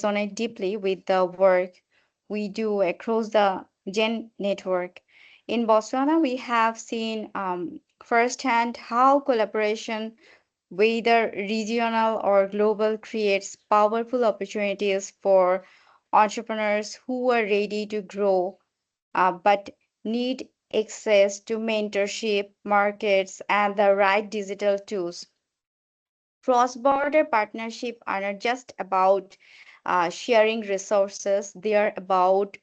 resonate deeply with the work we do across the Gen network. In Botswana, we have seen firsthand how collaboration, whether regional or global, creates powerful opportunities for entrepreneurs who are ready to grow but need access to mentorship, markets, and the right digital tools. Cross-border partnerships are not just about sharing resources, they are about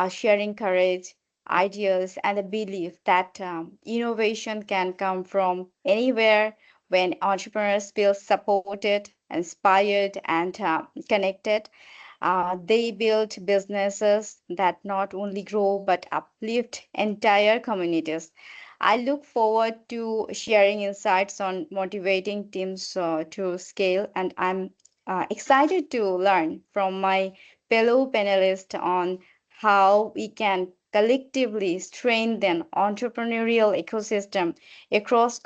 sharing courage, ideas, and the belief that innovation can come from anywhere. When entrepreneurs feel supported, inspired, and connected, they build businesses that not only grow but uplift entire communities. I look forward to sharing insights on motivating teams to scale, and I'm excited to learn from my fellow panelists on how we can collectively strengthen entrepreneurial ecosystem across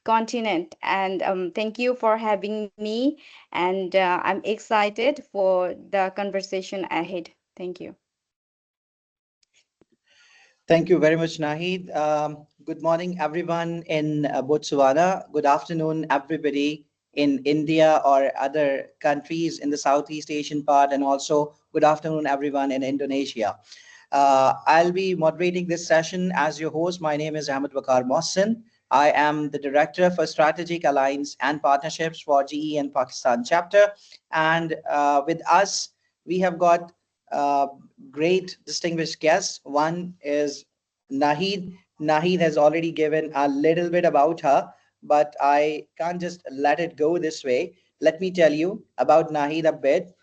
continent. And thank you for having me, and I'm excited for the conversation ahead. Thank you. Thank you very much, Nahid. Good morning, everyone in Botswana. Good afternoon, everybody in India or other countries in the Southeast Asian part, and also good afternoon, everyone in Indonesia. I'll be moderating this session as your host. My name is Ahmed Wakar Mohsin. I am the Director for Strategic Alliance and Partnerships for GE and Pakistan chapter. And with us, we have got uh, great distinguished guests. One is Nahid. Nahid has already given a little bit about her, but I can't just let it go this way. Let me tell you about Nahid a bit.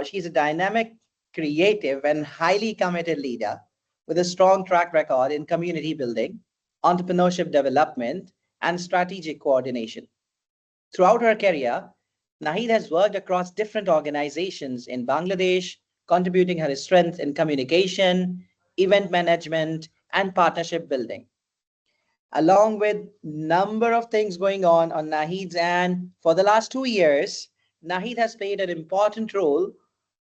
She's a dynamic, creative, and highly committed leader with a strong track record in community building, entrepreneurship development, and strategic coordination. Throughout her career, Nahid has worked across different organizations in Bangladesh, contributing her strength in communication, event management, and partnership building, along with number of things going on Nahid's end. For the last 2 years, Nahid has played an important role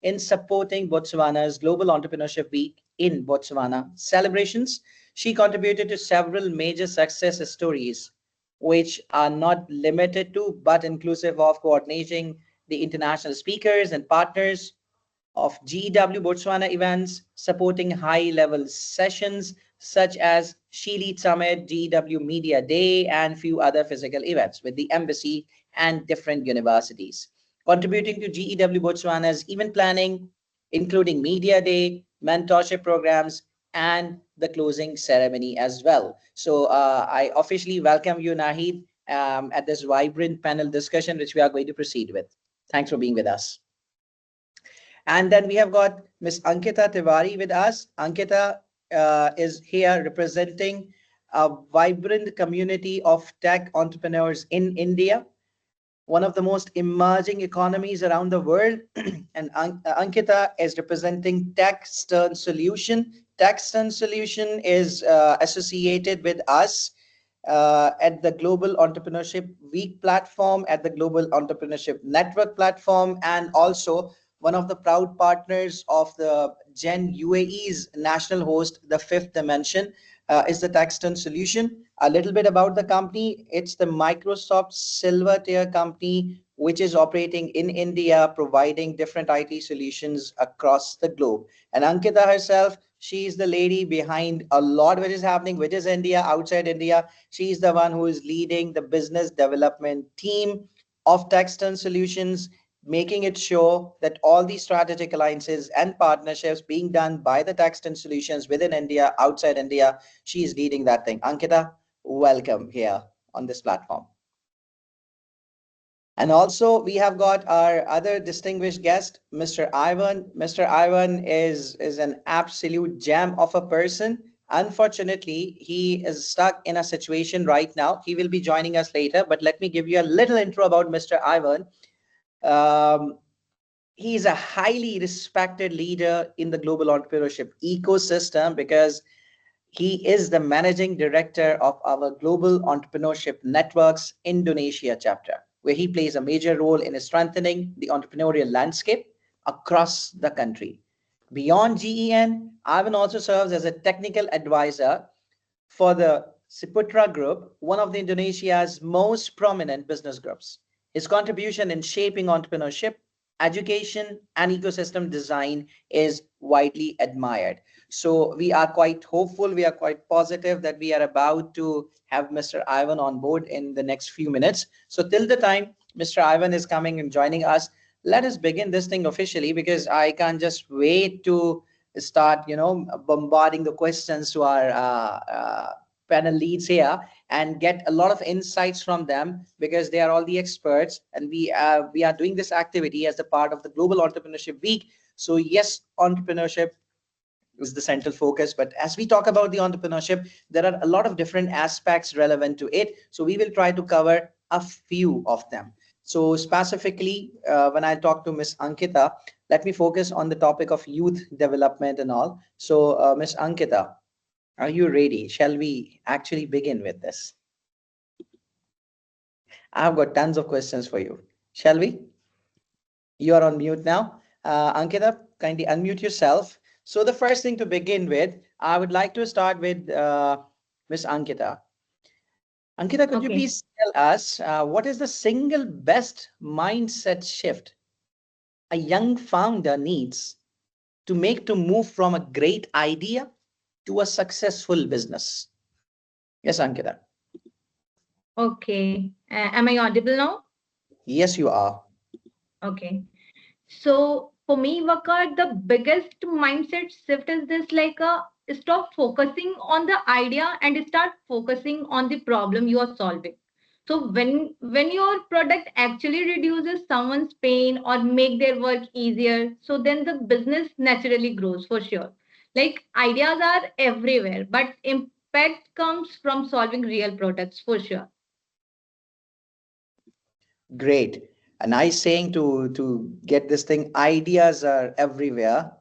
in supporting Botswana's Global Entrepreneurship Week in Botswana celebrations. She contributed to several major success stories, which are not limited to but inclusive of coordinating the international speakers and partners of GEW Botswana events, supporting high level sessions such as She Lead Summit, GEW Media Day, and few other physical events with the embassy and different universities. Contributing to GEW Botswana's event planning, including Media Day, mentorship programs, and the closing ceremony as well. So I officially welcome you, Nahid, at this vibrant panel discussion, which we are going to proceed with. Thanks for being with us. And then we have got Miss Ankita Tiwari with us. Ankita is here representing a vibrant community of tech entrepreneurs in India, one of the most emerging economies around the world. And Ankita is representing Tech Solution. Tech Solution is associated with us at the Global Entrepreneurship Week platform, at the Global Entrepreneurship Network platform, and also one of the proud partners of the Gen UAE's national host, the Fifth Dimension, is the Taxton Solution. A little bit about the company. It's the Microsoft Silver Tier company, which is operating in India, providing different IT solutions across the globe. And Ankita herself, she's the lady behind a lot which is happening, which is India, outside India. She's the one who is leading the business development team of Taxton Solutions, making it sure that all these strategic alliances and partnerships being done by the Taxton Solutions within India, outside India, she is leading that thing. Ankita, welcome here on this platform. And also, we have got our other distinguished guest, Mr. Ivan. Mr. Ivan is an absolute gem of a person. Unfortunately, he is stuck in a situation right now. He will be joining us later, but let me give you a little intro about Mr. Ivan. Um, he's a highly respected leader in the global entrepreneurship ecosystem because he is the managing director of our Global Entrepreneurship Network's Indonesia chapter, where he plays a major role in strengthening the entrepreneurial landscape across the country. Beyond GEN, Ivan also serves as a technical advisor for the Ciputra Group, one of the Indonesia's most prominent business groups. His contribution in shaping entrepreneurship, education, and ecosystem design is widely admired. So we are quite hopeful, we are quite positive that we are about to have Mr. Ivan on board in the next few minutes. So till the time Mr. Ivan is coming and joining us, let us begin this thing officially because I can't just wait to start, bombarding the questions to our panel leads here and get a lot of insights from them because they are all the experts, and we are doing this activity as a part of the Global Entrepreneurship Week. So yes, entrepreneurship is the central focus. But as we talk about the entrepreneurship, there are a lot of different aspects relevant to it. So we will try to cover a few of them. So specifically, when I talk to Miss Ankita, let me focus on the topic of youth development and all. So, Miss Ankita, are you ready? Shall we actually begin with this? I've got tons of questions for you. Shall we? You are on mute now. Ankita, kindly unmute yourself. So the first thing to begin with, I would like to start with Miss Ankita. Ankita, could you Okay. please tell us what is the single best mindset shift a young founder needs to move from a great idea to a successful business? Yes, Ankita. Okay. Am I audible now? Yes, you are. Okay. So for me, Vakar, the biggest mindset shift is this like a stop focusing on the idea and start focusing on the problem you are solving. So when your product actually reduces someone's pain or make their work easier, so then the business naturally grows for sure. Like ideas are everywhere, but impact comes from solving real products for sure. Great. A nice saying to get this thing. Ideas are everywhere,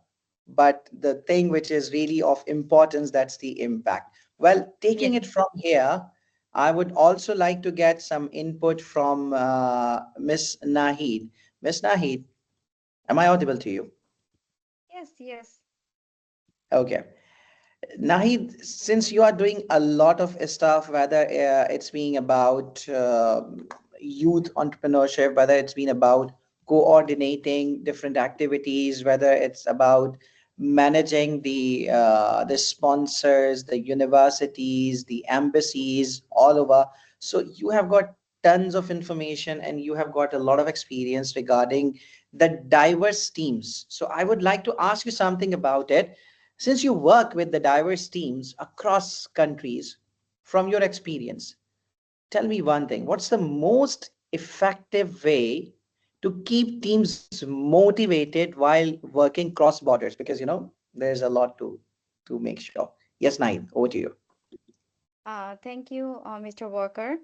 but the thing which is really of importance, that's the impact. Well, taking Yes. it from here, I would also like to get some input from Miss Nahid. Miss Nahid, am I audible to you? Yes, yes. Okay. Nahid, since you are doing a lot of stuff, whether it's being about youth entrepreneurship, whether it's been about coordinating different activities, whether it's about managing the sponsors, the universities, the embassies all over. So you have got tons of information and you have got a lot of experience regarding the diverse teams. So I would like to ask you something about it since you work with the diverse teams across countries, from your experience, tell me one thing. What's the most effective way to keep teams motivated while working cross borders? Because there's a lot to make sure. Yes, Naeem, over to you. Thank you, Mr. Walker.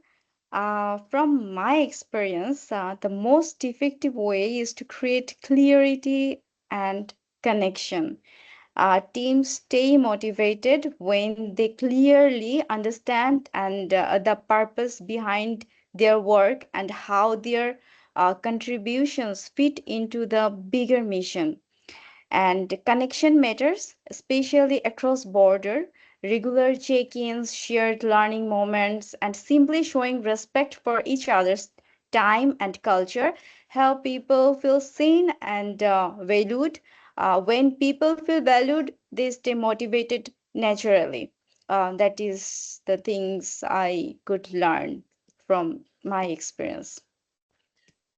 From my experience, the most effective way is to create clarity and connection. Teams stay motivated when they clearly understand and the purpose behind their work and how their contributions fit into the bigger mission. And connection matters, especially across border. Regular check-ins, shared learning moments, and simply showing respect for each other's time and culture help people feel seen and valued. When people feel valued, they stay motivated naturally. That is the things I could learn from my experience.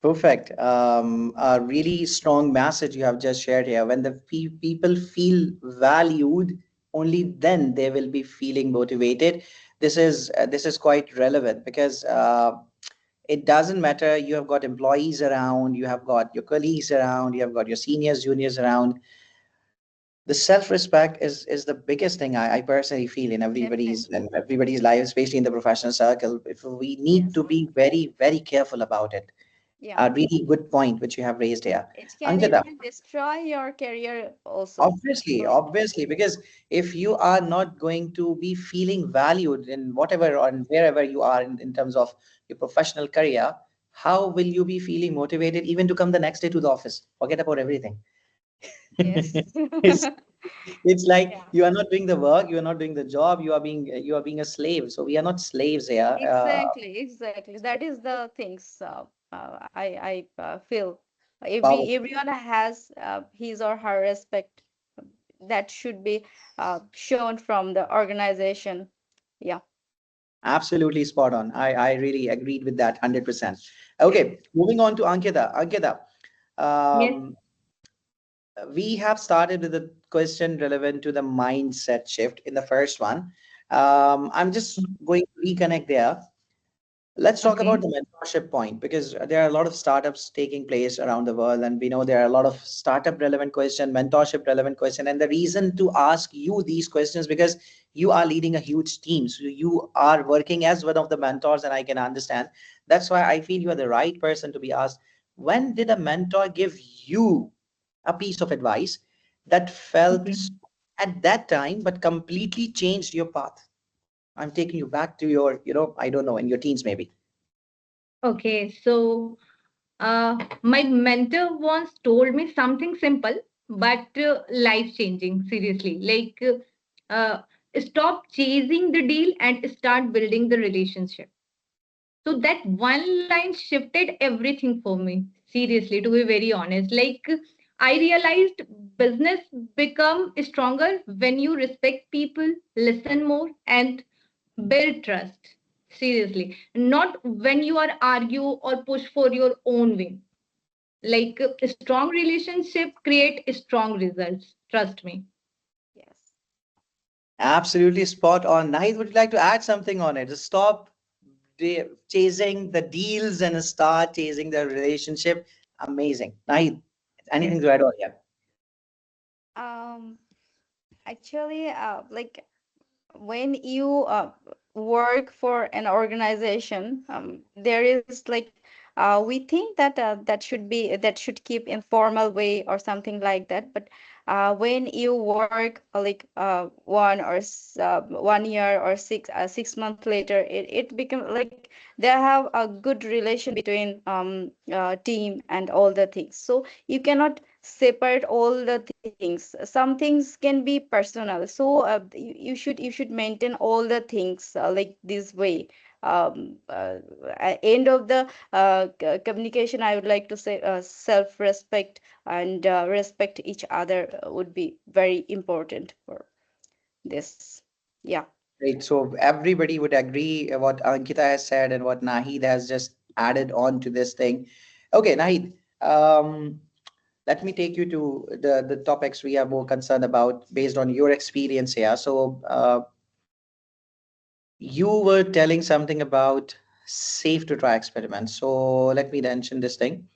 Perfect. A really strong message you have just shared here. When the people feel valued, only then they will be feeling motivated. This is quite relevant because it doesn't matter. You have got employees around, you have got your colleagues around, you have got your seniors, juniors around. The self-respect is the biggest thing I personally feel in Definitely. everybody's life, especially in the professional circle. If we need to Yes. be very, very careful about it. Yeah. A really good point which you have raised here. It can Ankita, even destroy your career also. obviously, So, obviously, because if you are not going to be feeling valued in whatever or in wherever you are in terms of your professional career, how will you be feeling motivated even to come the next day to the office? Forget about everything. Yes. it's it's like Yeah. you are not doing the work, you are not doing the job, you are being a slave. So we are not slaves here. Exactly, exactly. That is the things I feel. Powerful. Everyone has his or her respect that should be shown from the organization. Yeah. Absolutely spot on. I really agreed with that 100%. Okay, moving on to Ankita. Ankita, Yes. um, we have started with a question relevant to the mindset shift in the first one. I'm just going to reconnect there. Let's talk Okay. about the mentorship point because there are a lot of startups taking place around the world, and we know there are a lot of startup relevant question, mentorship relevant question. And the reason to ask you these questions because you are leading a huge team, so you are working as one of the mentors, and I can understand. That's why I feel you are the right person to be asked. When did a mentor give you a piece of advice that felt Okay. at that time but completely changed your path? I'm taking you back to your, I don't know, in your teens maybe. Okay. So, my mentor once told me something simple but life changing. Seriously, stop chasing the deal and start building the relationship. So that one line shifted everything for me. Seriously, to be very honest, I realized business become stronger when you respect people, listen more, and build trust. Seriously, not when you are argue or push for your own win. A strong relationship create strong results. Trust me. Yes. Absolutely spot on. Nahid, would you like to add something on it? Just stop chasing the deals and start chasing the relationship. Amazing. Nahid, anything Yes. to add on here? Um, Actually, when you work for an organization, there is like we think that that should keep informal way or something like that. But when you work 1 year or 6 months later, it become like they have a good relation between team and all the things. So you cannot separate all the things. Some things can be personal, so you should maintain all the things like this way. At end of the communication, I would like to say self respect and respect each other would be very important for this. Yeah. Great. So everybody would agree what Ankita has said and what Nahid has just added on to this thing. Okay, Nahid, let me take you to the topics we are more concerned about based on your experience here. So you were telling something about safe to try experiments. So let me mention this thing.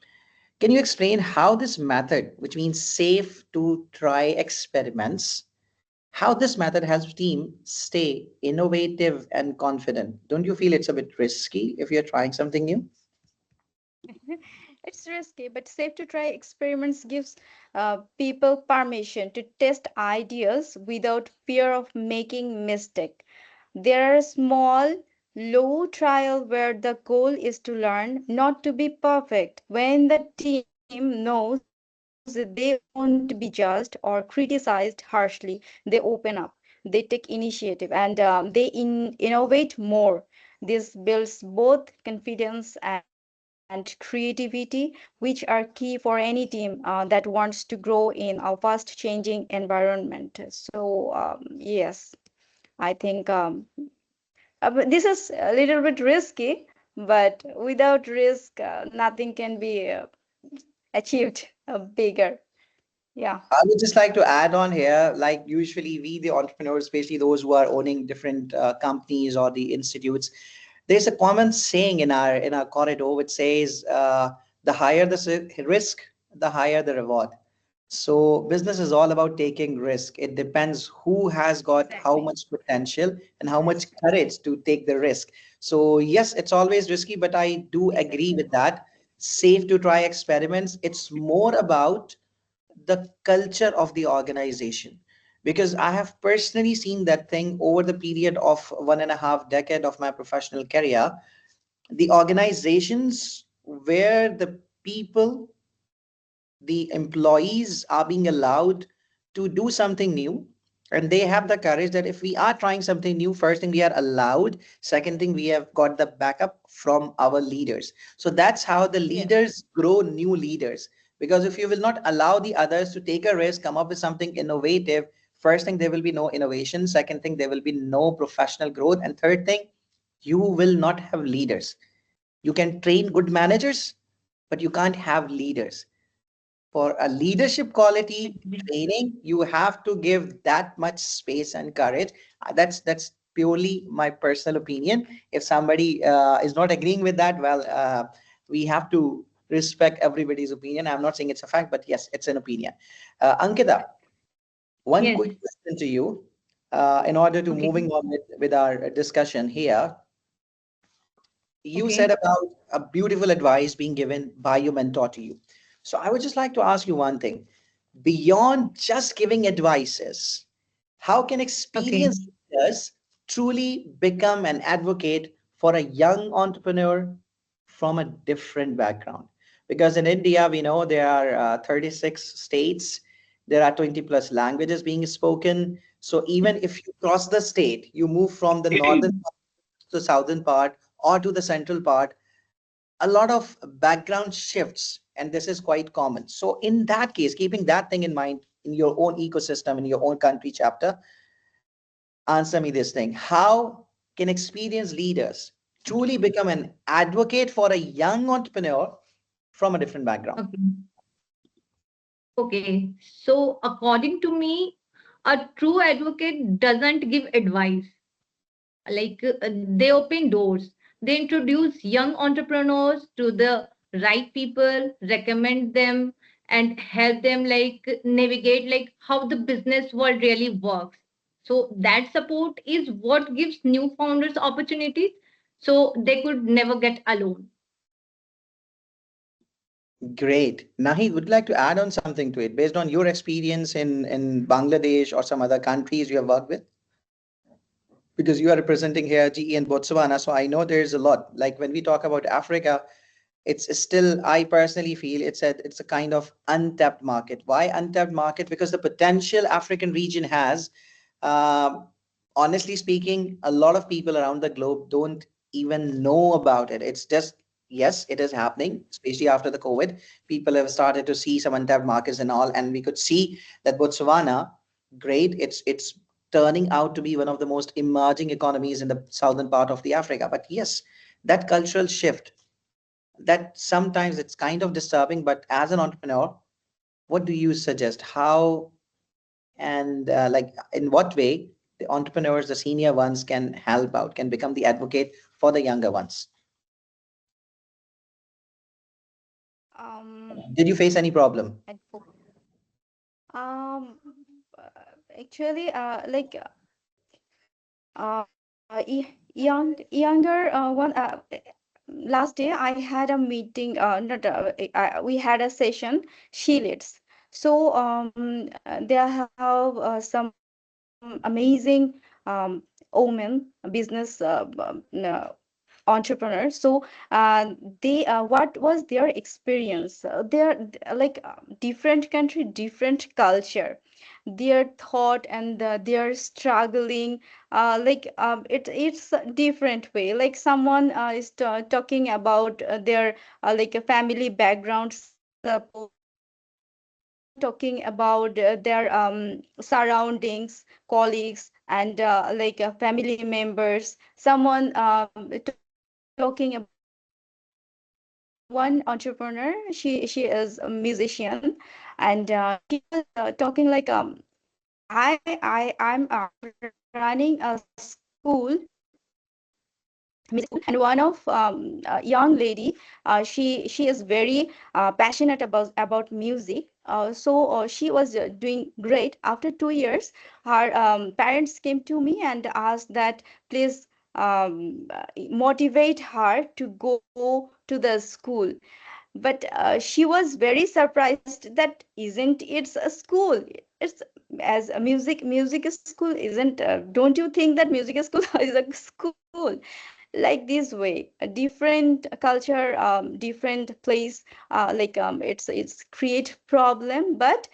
Can you explain how this method, which means safe to try experiments, how this method helps team stay innovative and confident? Don't you feel it's a bit risky if you're trying something new? It's risky, but safe to try experiments gives people permission to test ideas without fear of making mistake. There are small, low trial where the goal is to learn, not to be perfect. When the team knows they won't be judged or criticized harshly, they open up. They take initiative and innovate more. This builds both confidence and creativity, which are key for any team that wants to grow in a fast changing environment. So, yes, I think but this is a little bit risky, but without risk, nothing can be achieved bigger. Yeah. I would just like to add on here, like usually we, the entrepreneurs, especially those who are owning different companies or the institutes, there's a common saying in our corridor which says, the higher the risk, the higher the reward. So business is all about taking risk. It depends who has got how Exactly. much potential and how much courage to take the risk. So yes, it's always risky, but I do agree Exactly. with that. Safe to try experiments. It's more about the culture of the organization because I have personally seen that thing over the period of 1.5 decade of my professional career. The organizations where the people, the employees are being allowed to do something new, and they have the courage that if we are trying something new, first thing we are allowed, second thing we have got the backup from our leaders. So that's how the Yes. leaders grow new leaders. Because if you will not allow the others to take a risk, come up with something innovative, first thing there will be no innovation, second thing there will be no professional growth, and third thing, you will not have leaders. You can train good managers, but you can't have leaders. For a leadership quality training, you have to give that much space and courage. That's purely my personal opinion. If somebody is not agreeing with that, well, we have to respect everybody's opinion. I'm not saying it's a fact, but yes, it's an opinion. Ankita, one Yes. quick question to you, in order to Okay. moving on with our discussion here. You said Okay. about a beautiful advice being given by your mentor to you. So I would just like to ask you one thing. Beyond just giving advices, how can Okay. experienced leaders truly become an advocate for a young entrepreneur from a different background? Because in India, we know there are 36 states, there are 20 plus languages being spoken. So even if you cross the state, you move from the northern to the southern part or to the central part, a lot of background shifts, and this is quite common. So in that case, keeping that thing in mind, in your own ecosystem, in your own country chapter, answer me this thing: how can experienced leaders truly become an advocate for a young entrepreneur from a different background? Okay. Okay. So according to me, a true advocate doesn't give advice. They open doors. They introduce young entrepreneurs to the right people, recommend them, and help them navigate how the business world really works. So that support is what gives new founders opportunities, so they could never get alone. Great. Nahi, would you like to add on something to it based on your experience in Bangladesh or some other countries you have worked with? Because you are representing here GE and Botswana, so I know there's a lot. Like when we talk about Africa, it's still, I personally feel it's a kind of untapped market. Why untapped market? Because the potential African region has, um, honestly speaking, a lot of people around the globe don't even know about it. It's just, yes, it is happening, especially after the COVID. People have started to see some untapped markets and all, and we could see that Botswana, great, it's turning out to be one of the most emerging economies in the southern part of the Africa. But yes, that cultural shift, that sometimes it's kind of disturbing. But as an entrepreneur, what do you suggest? How and like in what way the entrepreneurs, the senior ones, can help out, can become the advocate for the younger ones? Did you Um, face any problem? um, uh, actually, younger one. Last day I had a meeting. Not we had a session. She leads. So they have some amazing women business entrepreneurs. So they what was their experience? They're different country, different culture, their thought and their struggling, it's a different way. Like someone is talking about their like a family background, suppose someone talking about their surroundings, colleagues, and family members. Someone talking about one entrepreneur. She is a musician, and she was talking I'm running a school, music school, and one of young lady, she is very passionate about music. So she was doing great. After 2 years, her parents came to me and asked that please motivate her to go to the school. But she was very surprised that isn't it's a school, it's as a music school isn't don't you think that music school is a school? like this way, a different culture, different place, it's create problem, but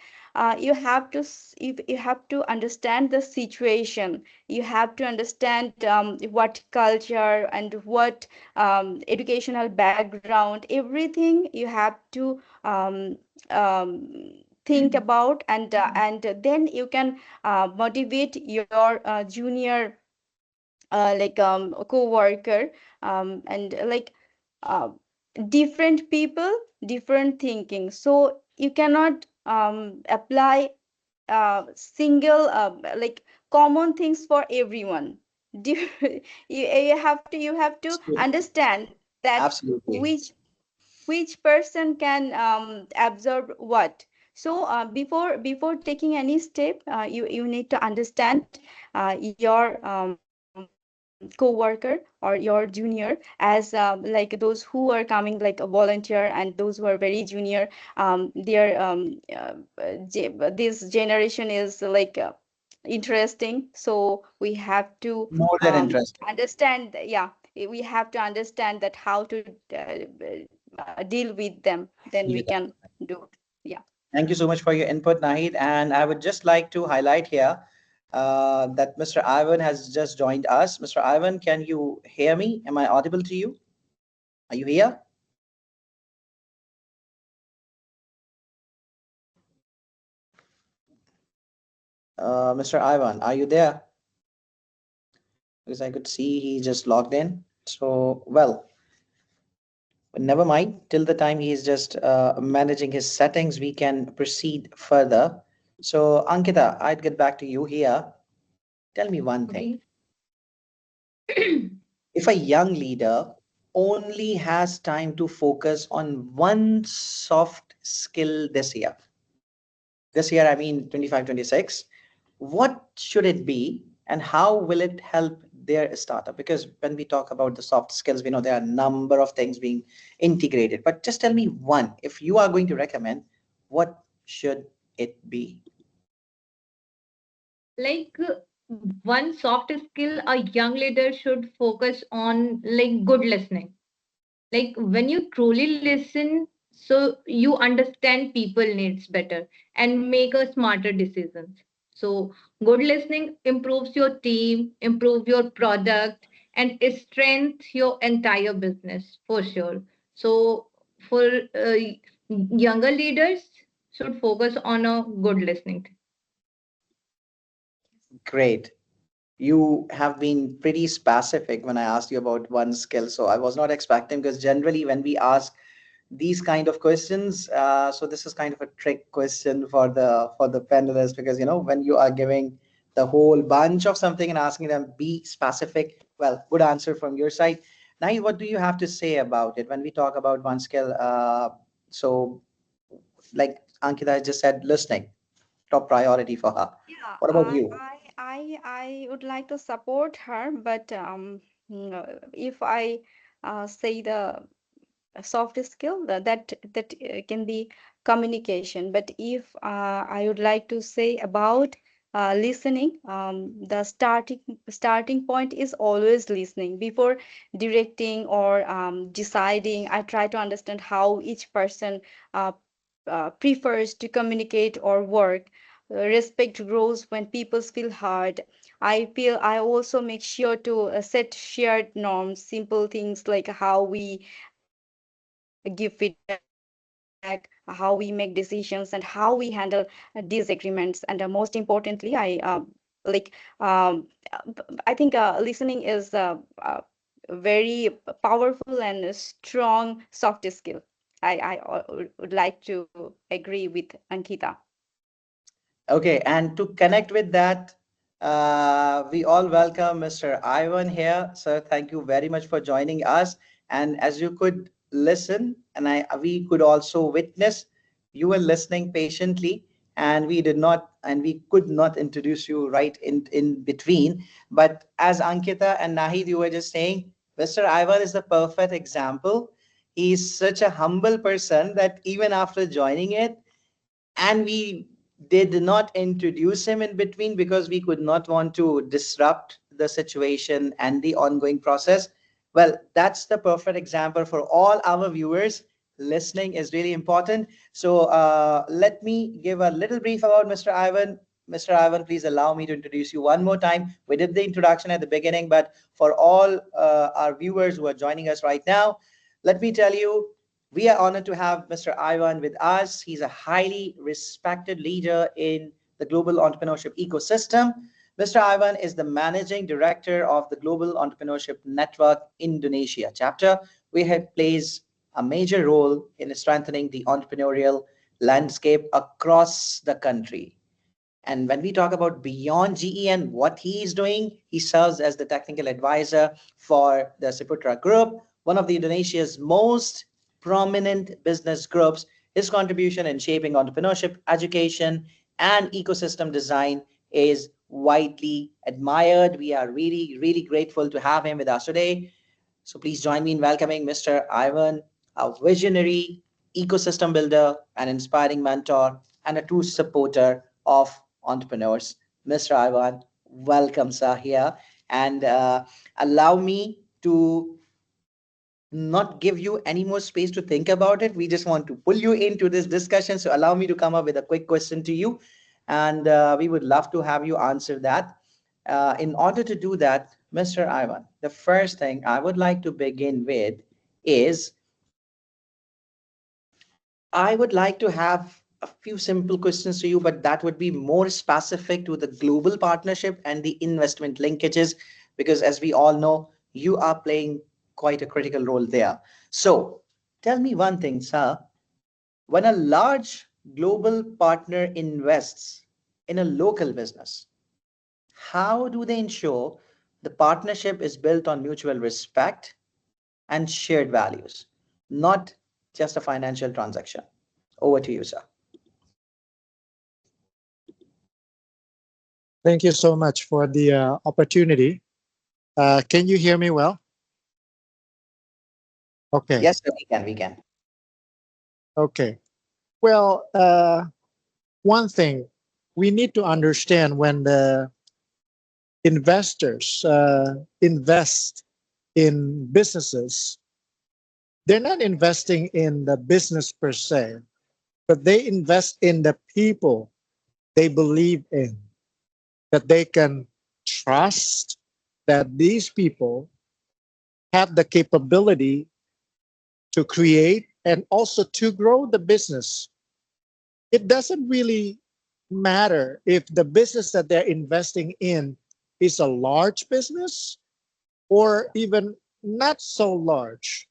you have to understand the situation. You have to understand what culture and what educational background, everything you have to think about, and then you can motivate your junior co-worker, and uh, different people, different thinking, so you cannot apply single common things for everyone. You have to Absolutely. understand that Absolutely. which person can absorb what. So before taking any step, you need to understand your co-worker or your junior, as those who are coming like a volunteer, and those who are very junior. Their this generation is interesting, so we have to More than interesting. understand, yeah, we have to understand that how to deal with them, then we can do. Yeah. Thank you so much for your input, Nahid. And I would just like to highlight here that Mr. Ivan has just joined us. Mr. Ivan, can you hear me? Am I audible to you? Are you here? Mr. Ivan, are you there? Because I could see he just logged in. So, well, never mind. Till the time he is just managing his settings, we can proceed further. So, Ankita, I'd get back to you here. Tell me one thing. Okay. If a young leader only has time to focus on one soft skill this year, I mean 25, 26, what should it be and how will it help their startup? Because when we talk about the soft skills, we know there are a number of things being integrated. But just tell me one, if you are going to recommend, what should it be? Like one soft skill a young leader should focus on, like good listening. Like when you truly listen, so you understand people needs better and make a smarter decisions. So good listening improves your team, improve your product, and it strengthens your entire business for sure. So for younger leaders should focus on a good listening. Great. You have been pretty specific when I asked you about one skill. So I was not expecting, because generally when we ask these kind of questions, so this is kind of a trick question for the panelists, because when you are giving the whole bunch of something and asking them be specific, well, good answer from your side. Now, what do you have to say about it when we talk about one skill? So, like Ankita just said, listening, top priority for her. Yeah, What about you? I would like to support her, but if I say the a soft skill, that can be communication. But if I would like to say about listening, the starting point is always listening before directing or deciding. I try to understand how each person uh, prefers to communicate or work. Respect grows when people feel heard. I also make sure to set shared norms, simple things like how we give feedback, how we make decisions, and how we handle disagreements. And most importantly, like um, I think listening is a very powerful and a strong soft skill. I would like to agree with Ankita. Okay, and to connect with that, we all welcome Mr. Ivan here. Sir, thank you very much for joining us. And as you could listen, and we could also witness, you were listening patiently, and we could not introduce you right in between. But as Ankita and Nahid, you were just saying, Mr. Ivan is the perfect example. He's such a humble person that even after joining it, and we did not introduce him in between because we could not want to disrupt the situation and the ongoing process. Well, that's the perfect example for all our viewers. Listening is really important. So let me give a little brief about Mr. Ivan. Mr. Ivan, please allow me to introduce you one more time. We did the introduction at the beginning, but for all our viewers who are joining us right now, let me tell you, we are honored to have Mr. Ivan with us. He's a highly respected leader in the global entrepreneurship ecosystem. Mr. Ivan is the managing director of the Global Entrepreneurship Network Indonesia chapter, where he plays a major role in strengthening the entrepreneurial landscape across the country. And when we talk about beyond GE and what he is doing, he serves as the technical advisor for the Ciputra Group, one of the Indonesia's most prominent business groups. His contribution in shaping entrepreneurship, education, and ecosystem design is widely admired. We are really, really grateful to have him with us today. So please join me in welcoming Mr. Ivan, a visionary ecosystem builder, an inspiring mentor, and a true supporter of entrepreneurs. Mr. Ivan, welcome, sir, here. And allow me to not give you any more space to think about it. We just want to pull you into this discussion. So allow me to come up with a quick question to you. And we would love to have you answer that. In order to do that, Mr. Ivan, the first thing I would like to begin with is I would like to have a few simple questions to you, but that would be more specific to the global partnership and the investment linkages, because as we all know, you are playing quite a critical role there. So tell me one thing, sir. When a large global partner invests in a local business, how do they ensure the partnership is built on mutual respect and shared values, not just a financial transaction? Over to you, sir. Thank you so much for the opportunity. Can you hear me well? Okay. Yes, sir, we can. We can. Okay. Well, one thing we need to understand when the investors invest in businesses, they're not investing in the business per se, but they invest in the people they believe in, that they can trust that these people have the capability to create and also to grow the business. It doesn't really matter if the business that they're investing in is a large business or even not so large.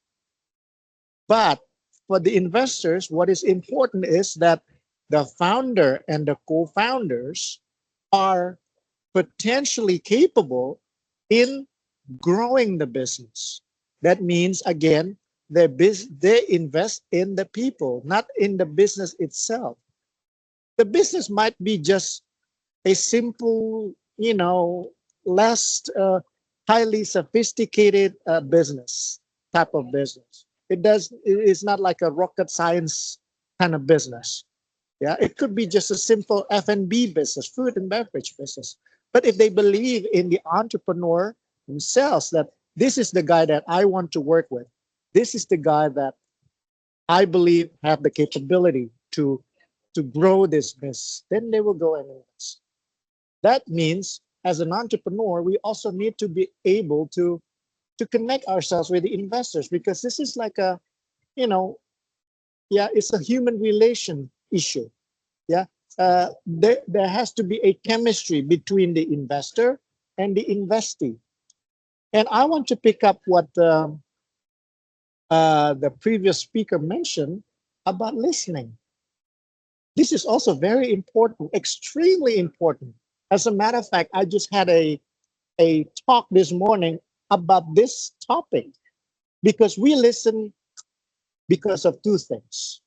But for the investors, what is important is that the founder and the co-founders are potentially capable in growing the business. That means, again, they invest in the people, not in the business itself. The business might be just a simple, less highly sophisticated business type of business. It's not like a rocket science kind of business. Yeah, it could be just a simple F&B business, food and beverage business. But if they believe in the entrepreneur themselves, that this is the guy that I want to work with, this is the guy that I believe have the capability to grow this business, then they will go and invest. That means as an entrepreneur, we also need to be able to connect ourselves with the investors, because this is like a, you know, yeah, it's a human relation issue. Yeah, there has to be a chemistry between the investor and the investee. And I want to pick up what the previous speaker mentioned about listening. This is also very important, extremely important. As a matter of fact, I just had a talk this morning about this topic, because we listen because of two things.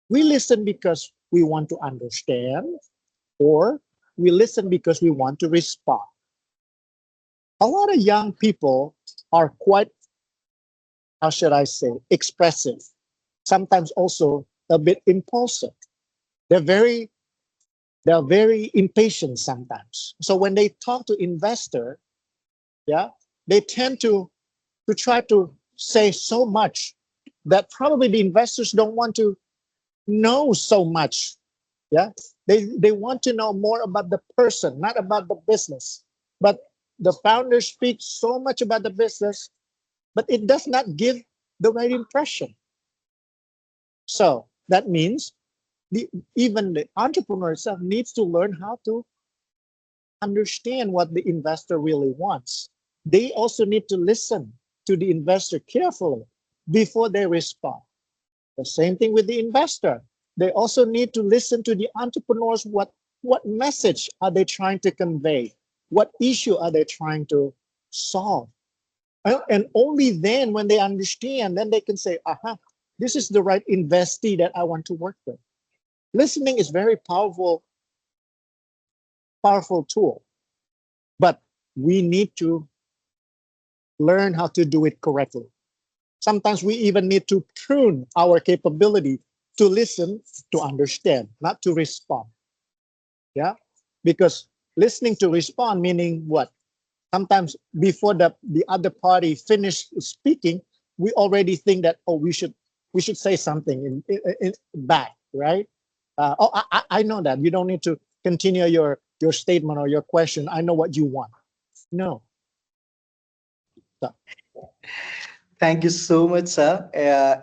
We listen because we want to understand, or we listen because we want to respond. A lot of young people are quite, how should I say, expressive, sometimes also a bit impulsive. They're very they're very impatient sometimes. So when they talk to investor, yeah, they tend to to try to say so much that probably the investors don't want to know so much. Yeah, they want to know more about the person, not about the business. But the founder speaks so much about the business, but it does not give the right impression. So that means the, even the entrepreneur itself needs to learn how to understand what the investor really wants. They also need to listen to the investor carefully before they respond. The same thing with the investor. They also need to listen to the entrepreneurs. What message are they trying to convey? What issue are they trying to solve? And only then, when they understand, then they can say, aha, this is the right investee that I want to work with. Listening is very powerful tool, but we need to learn how to do it correctly. Sometimes we even need to prune our capability to listen, to understand, not to respond. Yeah, because listening to respond meaning what? Sometimes before the other party finished speaking, we already think that, oh, we should say something in back, right? Oh, I know that you don't need to continue your statement or your question. I know what you want. No. So, Thank you so much, sir.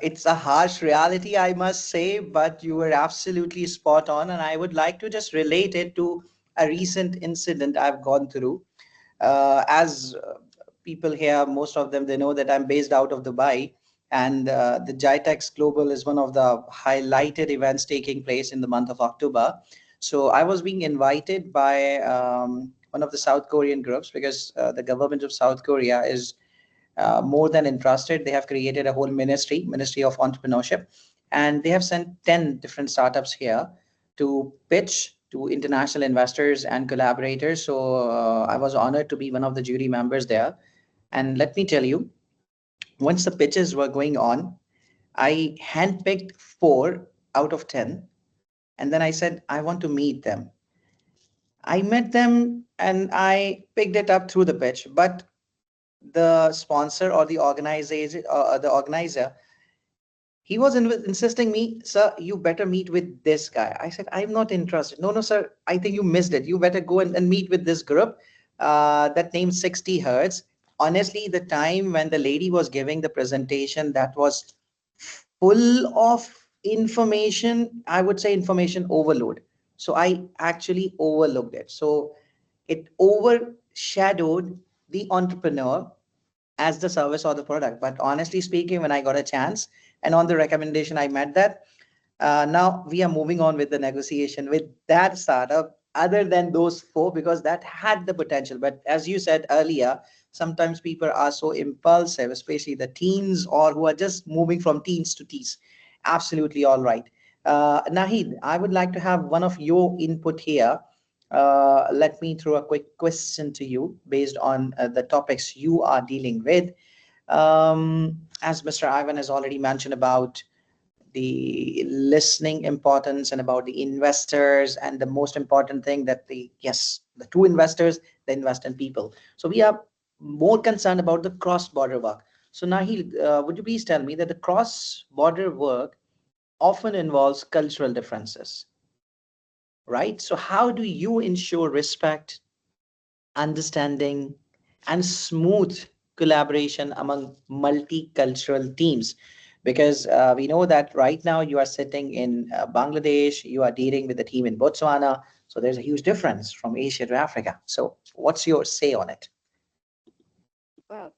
It's a harsh reality, I must say, but you were absolutely spot on. And I would like to just relate it to a recent incident I've gone through. As people here, most of them, they know that I'm based out of Dubai. And the GITEX Global is one of the highlighted events taking place in the month of October. So I was being invited by one of the South Korean groups because the government of South Korea is more than interested. They have created a whole ministry of entrepreneurship, and they have sent 10 different startups here to pitch to international investors and collaborators. So I was honored to be one of the jury members there. And let me tell you, once the pitches were going on, I handpicked 4 out of 10. And then I said, I want to meet them. I met them and I picked it up through the pitch. But the sponsor or the organizer, he was insisting me, sir, you better meet with this guy. I said, I'm not interested. No, no, sir, I think you missed it. You better go and meet with this group that named 60 hertz. Honestly, the time when the lady was giving the presentation, that was full of information. I would say information overload. So I actually overlooked it. So it overshadowed the entrepreneur as the service or the product. But honestly speaking, when I got a chance and on the recommendation, I met that. Now we are moving on with the negotiation with that startup, other than those four, because that had the potential. But as you said earlier, sometimes people are so impulsive, especially the teens or who are just moving from teens to teens. Absolutely all right. Nahid, I would like to have one of your input here. Let me throw a quick question to you based on the topics you are dealing with. As Mr. Ivan has already mentioned about the listening importance and about the investors, and the most important thing that the true investors, they invest in people. So we are more concerned about the cross-border work. So Nahil, would you please tell me that the cross-border work often involves cultural differences, right? So how do you ensure respect, understanding, and smooth collaboration among multicultural teams? Because we know that right now you are sitting in Bangladesh, you are dealing with the team in Botswana. So there's a huge difference from Asia to Africa. So what's your say on it? Well,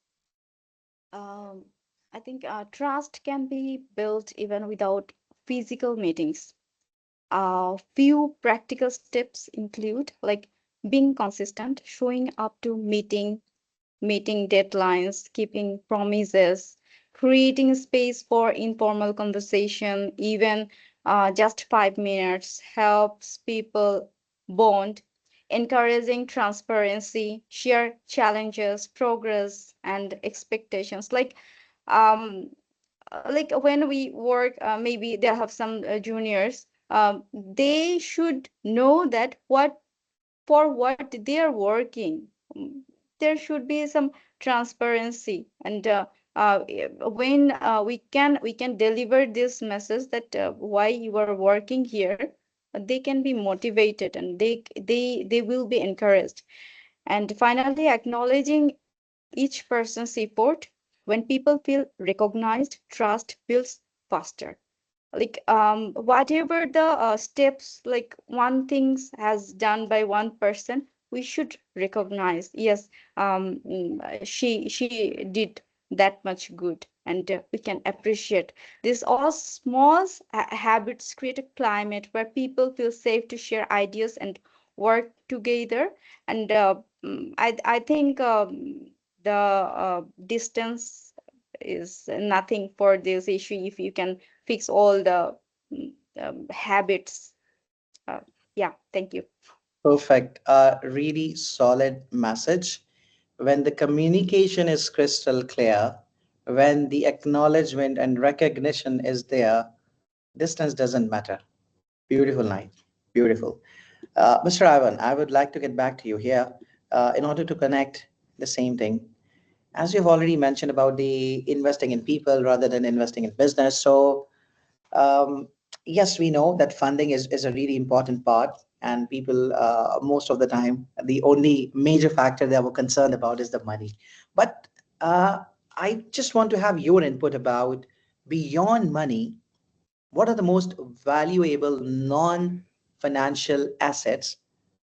um, I think trust can be built even without physical meetings. Few practical steps include like being consistent, showing up to meeting deadlines, keeping promises, creating space for informal conversation, even just 5 minutes helps people bond, encouraging transparency, share challenges, progress, and expectations. Like when we work, maybe they have some juniors. They should know that what they are working. There should be some transparency, and when we can deliver this message that why you are working here, they can be motivated, and they will be encouraged. And finally, acknowledging each person's effort. When people feel recognized, trust builds faster. Like whatever the steps, like one things has done by one person, we should recognize, yes, she did that much good, and we can appreciate these all small habits create a climate where people feel safe to share ideas and work together. And I think the distance is nothing for this issue if you can fix all the habits. Uh, yeah, thank you. Perfect. Really solid message. When the communication is crystal clear, when the acknowledgement and recognition is there, distance doesn't matter. Beautiful night. Beautiful. Mr. Ivan, I would like to get back to you here in order to connect the same thing. As you've already mentioned about the investing in people rather than investing in business. So, um, yes, we know that funding is a really important part, and people, most of the time, the only major factor they were concerned about is the money. But uh, I just want to have your input about beyond money, what are the most valuable non-financial assets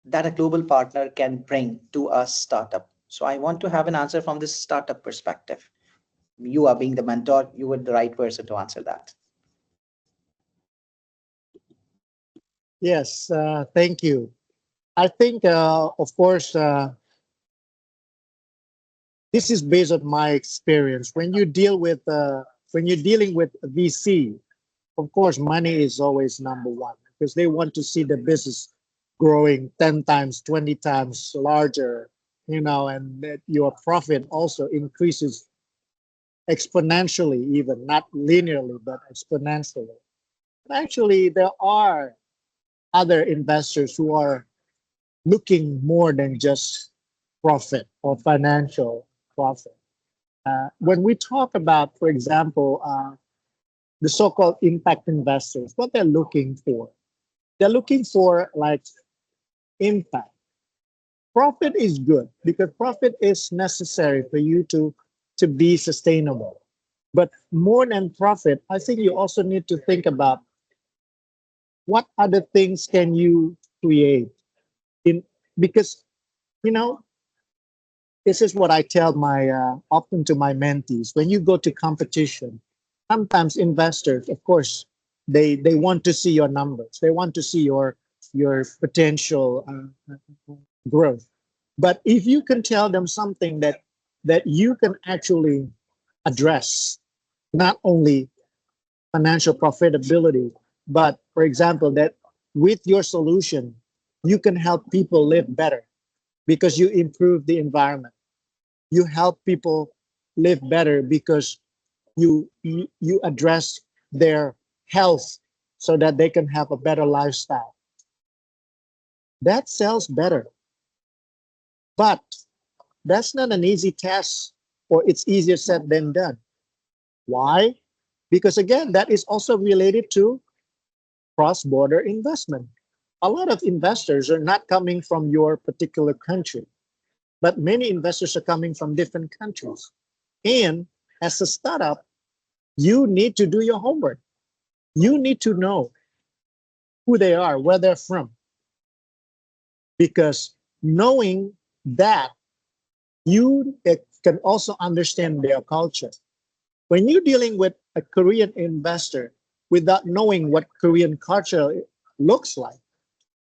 that a global partner can bring to a startup? So I want to have an answer from this startup perspective. You are being the mentor, you were the right person to answer that. Yes, thank you. I think, of course, this is based on my experience. When you're dealing with a VC, of course, money is always number one because they want to see the business growing 10 times, 20 times larger, and that your profit also increases exponentially, even not linearly, but exponentially. Actually, there are other investors who are looking more than just profit or financial profit. When we talk about, for example, the so-called impact investors, what they're looking for like impact. Profit is good because profit is necessary for you to be sustainable. But more than profit, I think you also need to think about what other things can you create in because you know this is what I tell my often to my mentees. When you go to competition, sometimes investors, of course, they want to see your numbers. They want to see your potential growth. But if you can tell them something that you can actually address, not only financial profitability, but for example, that with your solution, you can help people live better because you improve the environment. You help people live better because you address their health so that they can have a better lifestyle. That sells better. But that's not an easy task, or it's easier said than done. Why? Because again, that is also related to cross-border investment. A lot of investors are not coming from your particular country, but many investors are coming from different countries. And as a startup, you need to do your homework. You need to know who they are, where they're from, because knowing that, you can also understand their culture. When you're dealing with a Korean investor without knowing what Korean culture looks like,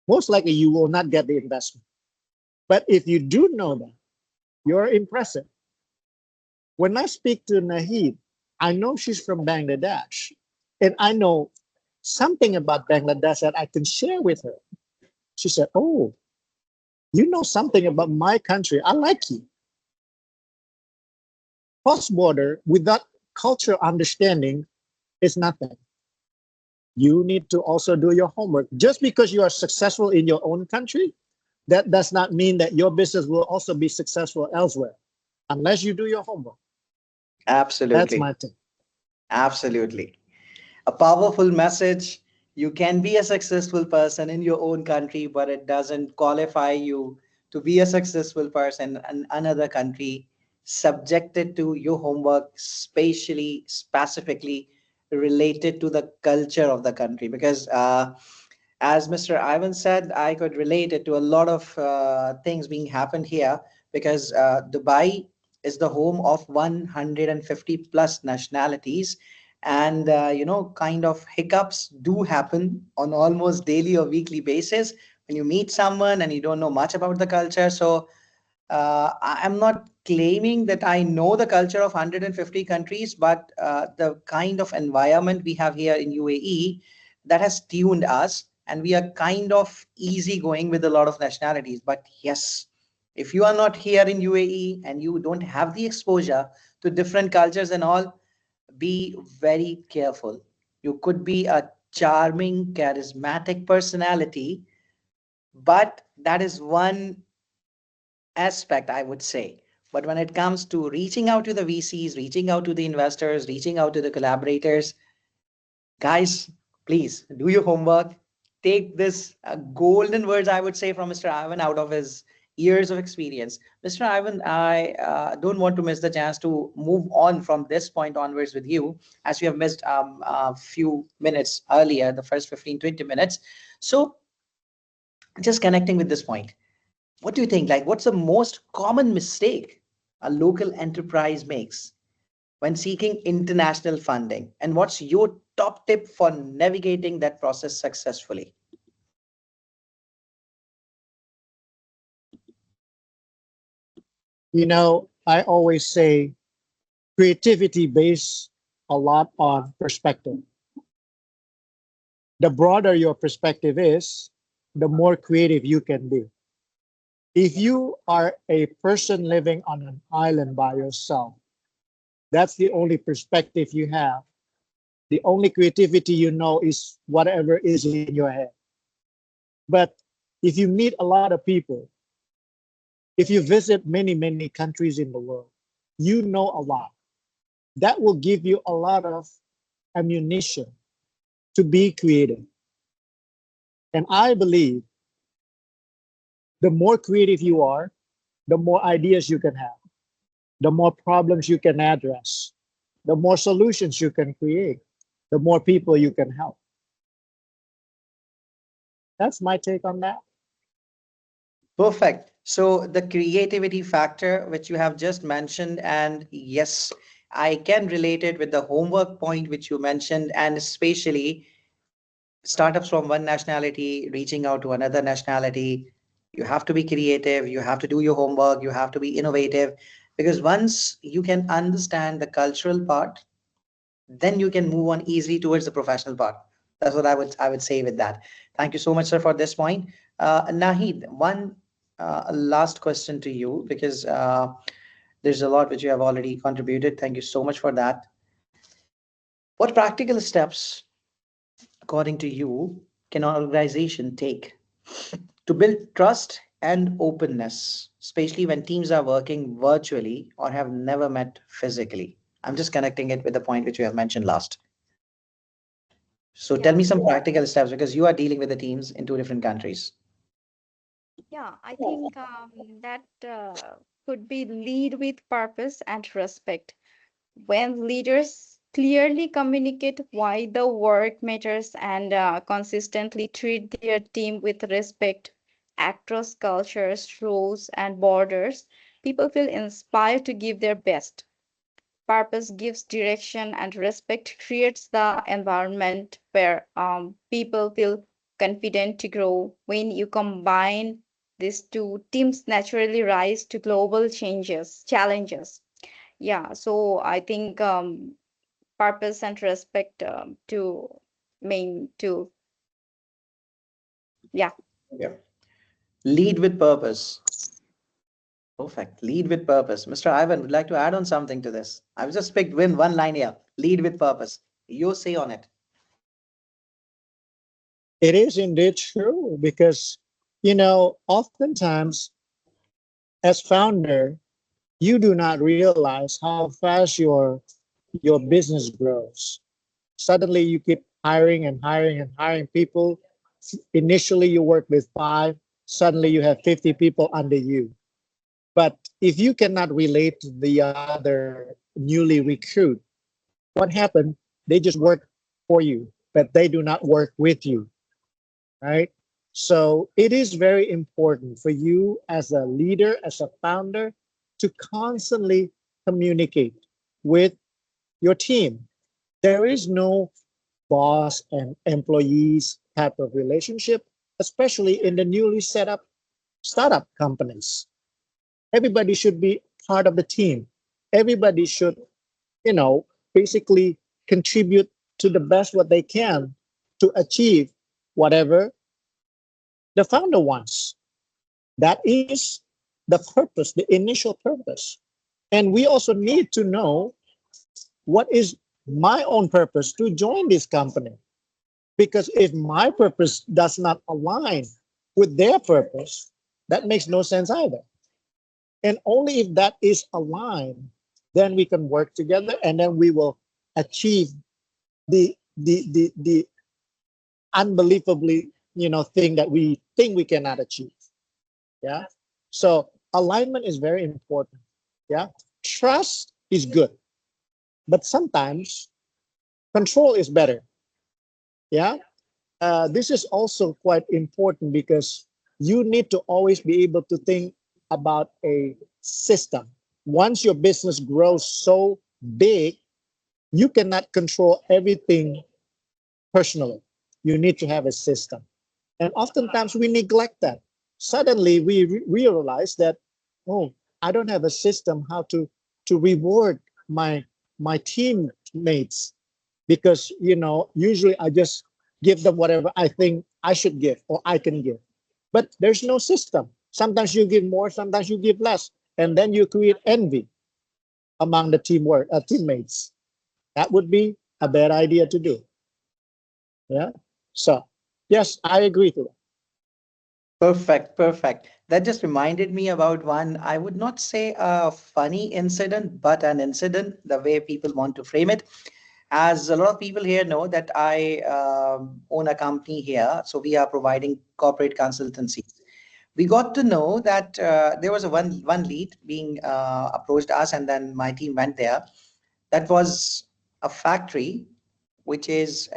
most likely you will not get the investment. But if you do know that, you're impressive. When I speak to Nahid, I know she's from Bangladesh, and I know something about Bangladesh that I can share with her. She said, "Oh, you know something about my country. I like you." Cross border without culture understanding is nothing. You need to also do your homework. Just because you are successful in your own country, that does not mean that your business will also be successful elsewhere, unless you do your homework. That's Absolutely. my take. Absolutely. A powerful message. You can be a successful person in your own country, but it doesn't qualify you to be a successful person in another country, subjected to your homework, spatially, specifically related to the culture of the country. Because as Mr. Ivan said, I could relate it to a lot of things being happened here because Dubai is the home of 150 plus nationalities. And, kind of hiccups do happen on almost daily or weekly basis when you meet someone and you don't know much about the culture. So, I'm not claiming that I know the culture of 150 countries, but the kind of environment we have here in UAE that has tuned us, and we are kind of easygoing with a lot of nationalities. But yes, if you are not here in UAE and you don't have the exposure to different cultures and all, be very careful. You could be a charming, charismatic personality, but that is one aspect, I would say. But when it comes to reaching out to the VCs, reaching out to the investors, reaching out to the collaborators, guys, please do your homework. Take this golden words, I would say, from Mr. Ivan out of his years of experience. Mr. Ivan, I don't want to miss the chance to move on from this point onwards with you, as we have missed a few minutes earlier, the first 15, 20 minutes. So, just connecting with this point, what do you think? Like, what's the most common mistake a local enterprise makes when seeking international funding? And what's your top tip for navigating that process successfully? You know, I always say creativity based a lot on perspective. The broader your perspective is, the more creative you can be. If you are a person living on an island by yourself, that's the only perspective you have. The only creativity you know is whatever is in your head. But if you meet a lot of people, if you visit many, many countries in the world, you know a lot. That will give you a lot of ammunition to be creative. And I believe the more creative you are, the more ideas you can have, the more problems you can address, the more solutions you can create, the more people you can help. That's my take on that. Perfect. So, the creativity factor, which you have just mentioned, and yes, I can relate it with the homework point which you mentioned, and especially startups from one nationality reaching out to another nationality. You have to be creative, you have to do your homework, you have to be innovative, because once you can understand the cultural part, then you can move on easily towards the professional part. That's what I would say with that. Thank you so much, sir, for this point. Nahid, one last question to you, because there's a lot which you have already contributed. Thank you so much for that. What practical steps, according to you, can an organization take to build trust and openness, especially when teams are working virtually or have never met physically? I'm just connecting it with the point which you have mentioned last. So tell Yeah. me some practical steps because you are dealing with the teams in two different countries. Yeah, I think that could be lead with purpose and respect. When leaders clearly communicate why the work matters and consistently treat their team with respect across cultures, roles, and borders, people feel inspired to give their best. Purpose gives direction, and respect creates the environment where people feel confident to grow. When you combine these two, teams naturally rise to global challenges. Yeah, so I think purpose and respect to main to yeah. Yeah. Lead with purpose. Perfect. Lead with purpose. Mr. Ivan would like to add on something to this. I've just picked win one line here. Lead with purpose. You say on it. It is indeed true because, you know, oftentimes as founder, you do not realize how fast your business grows. Suddenly you keep hiring and hiring and hiring people. Initially you work with 5, suddenly you have 50 people under you. But if you cannot relate to the other newly recruit, what happened? They just work for you, but they do not work with you, right? So it is very important for you as a leader, as a founder, to constantly communicate with your team. There is no boss and employees type of relationship, especially in the newly set up startup companies. Everybody should be part of the team. Everybody should, you know, basically contribute to the best what they can to achieve whatever the founder wants. That is the purpose, the initial purpose. And we also need to know what is my own purpose to join this company. Because if my purpose does not align with their purpose, that makes no sense either. And only if that is aligned, then we can work together and then we will achieve the unbelievably, thing that we think we cannot achieve. Yeah. So alignment is very important. Yeah. Trust is good, but sometimes control is better. Yeah. This is also quite important because you need to always be able to think about a system. Once your business grows so big, you cannot control everything personally. You need to have a system. And oftentimes we neglect that. Suddenly we realize that, oh, I don't have a system how to reward my teammates because usually I just give them whatever I think I should give or I can give. But there's no system. Sometimes you give more, sometimes you give less, and then you create envy among the teammates. That would be a bad idea to do. Yeah. So yes, I agree to that. Perfect, perfect. That just reminded me about one, I would not say a funny incident, but an incident, the way people want to frame it. As a lot of people here know that I own a company here, so we are providing corporate consultancies. We got to know that there was a one lead being approached us, and then my team went there. That was a factory which is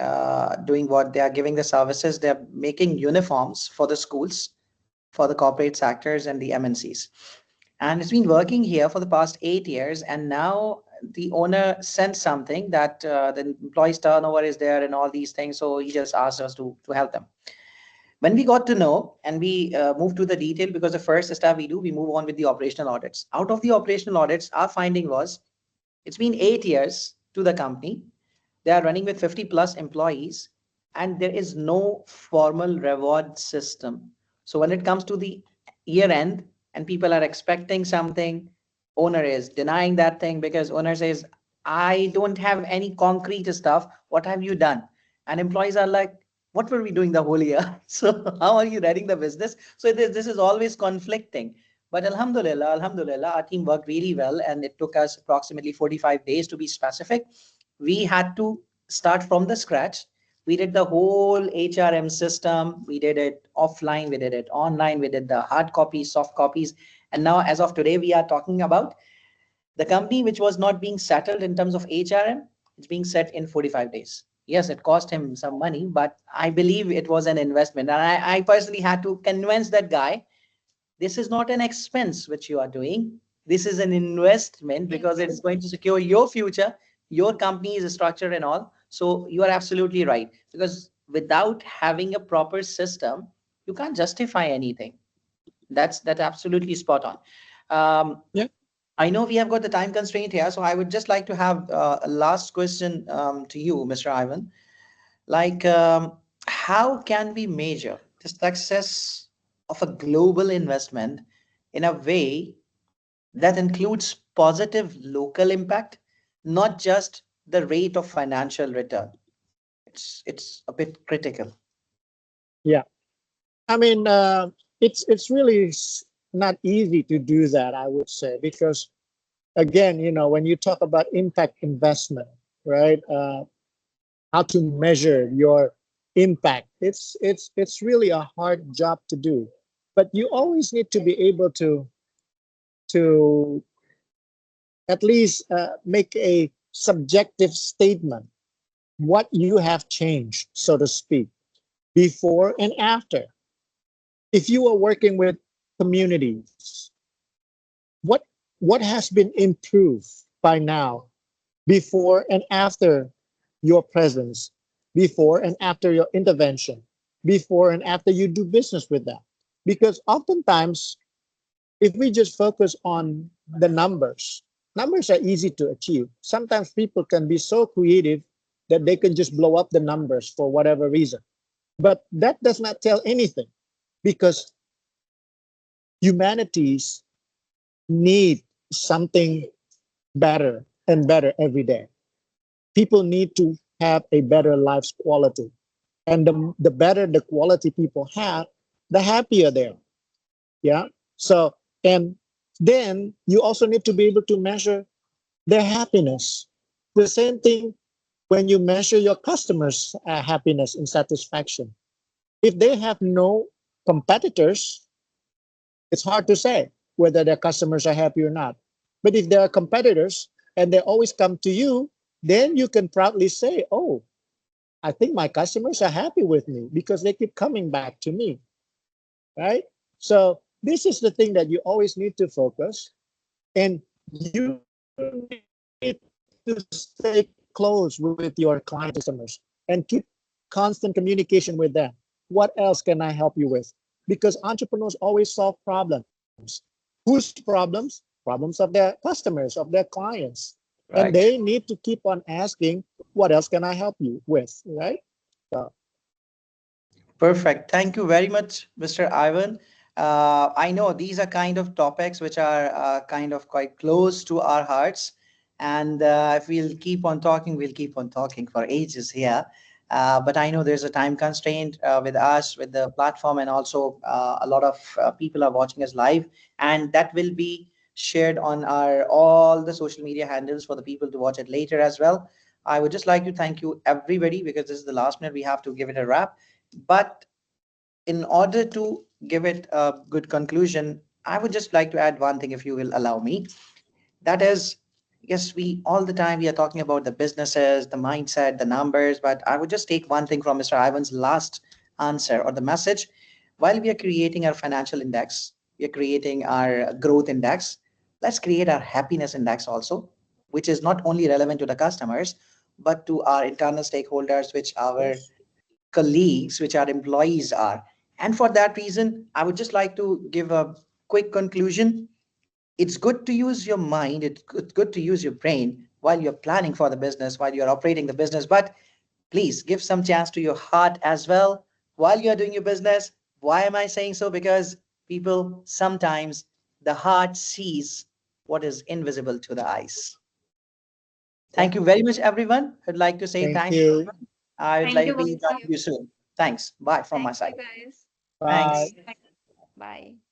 doing what they are giving the services. They're making uniforms for the schools, for the corporate sectors and the MNCs. And it's been working here for the past 8 years. And now the owner sent something that the employees turnover is there and all these things. So he just asked us to help them. When we got to know and we moved to the detail, because the first step we do, we move on with the operational audits. Out of the operational audits, our finding was it's been 8 years to the company. They are running with 50 plus employees, and there is no formal reward system. So when it comes to the year end and people are expecting something, owner is denying that thing because owner says, I don't have any concrete stuff. What have you done? And employees are like, what were we doing the whole year? So how are you running the business? So this is always conflicting. But Alhamdulillah, our team worked really well, and it took us approximately 45 days to be specific. We had to start from the scratch. We did the whole HRM system. We did it offline. We did it online. We did the hard copies, soft copies. And now, as of today, we are talking about the company which was not being settled in terms of HRM. It's being set in 45 days. Yes, it cost him some money, but I believe it was an investment. And I personally had to convince that guy this is not an expense which you are doing. This is an investment because it's going to secure your future, your company's structure and all. So you are absolutely right. Because without having a proper system, you can't justify anything. That's absolutely spot on. Yeah. I know we have got the time constraint here, so I would just like to have a last question to you, Mr. Ivan. Like, how can we measure the success of a global investment in a way that includes positive local impact, not just the rate of financial return? It's a bit critical. Yeah. I mean, it's really not easy to do that, I would say, because again, when you talk about impact investment, right? How to measure your impact? It's really a hard job to do, but you always need to be able to at least make a subjective statement what you have changed, so to speak, before and after. If you are working with communities, what what has been improved by now, before and after your presence, before and after your intervention, before and after you do business with them? Because oftentimes, if we just focus on the numbers, numbers are easy to achieve. Sometimes people can be so creative that they can just blow up the numbers for whatever reason. But that does not tell anything, because humanities need something better and better every day. People need to have a better life's quality. And the better the quality people have, the happier they are. Yeah. So, and then you also need to be able to measure their happiness. The same thing when you measure your customers' happiness and satisfaction. If they have no competitors, it's hard to say whether their customers are happy or not. But if there are competitors and they always come to you, then you can proudly say, oh, I think my customers are happy with me because they keep coming back to me, right? So this is the thing that you always need to focus, and you need to stay close with your clients, customers, and keep constant communication with them. What else can I help you with? Because entrepreneurs always solve problems. Whose problems? Problems of their customers, of their clients. And Right. they need to keep on asking, what else can I help you with, right? So, Perfect. Thank you very much, Mr. Ivan. I know these are kind of topics which are kind of quite close to our hearts. And if we'll keep on talking, we'll keep on talking for ages here. But I know there's a time constraint with us, with the platform, and also a lot of people are watching us live. And that will be shared on our all the social media handles for the people to watch it later as well. I would just like to thank you, everybody, because this is the last minute. We have to give it a wrap. But in order to give it a good conclusion, I would just like to add one thing, if you will allow me. That is, yes, we all the time we are talking about the businesses, the mindset, the numbers, but I would just take one thing from Mr. Ivan's last answer or the message. While we are creating our financial index, we are creating our growth index, let's create our happiness index also, which is not only relevant to the customers, but to our internal stakeholders, which our colleagues, which our employees are. And for that reason, I would just like to give a quick conclusion. It's good to use your mind, it's good to use your brain while you're planning for the business, while you're operating the business, but please give some chance to your heart as well while you're doing your business. Why am I saying so? Because people sometimes the heart sees what is invisible to the eyes. yeah. Thank you very much, everyone. I'd like to say Thank thanks. you. I would Thank like you. to be Thank back you. to you soon. Thanks. Bye from my Thank you, side. guys. Bye. Thanks. Bye. Bye.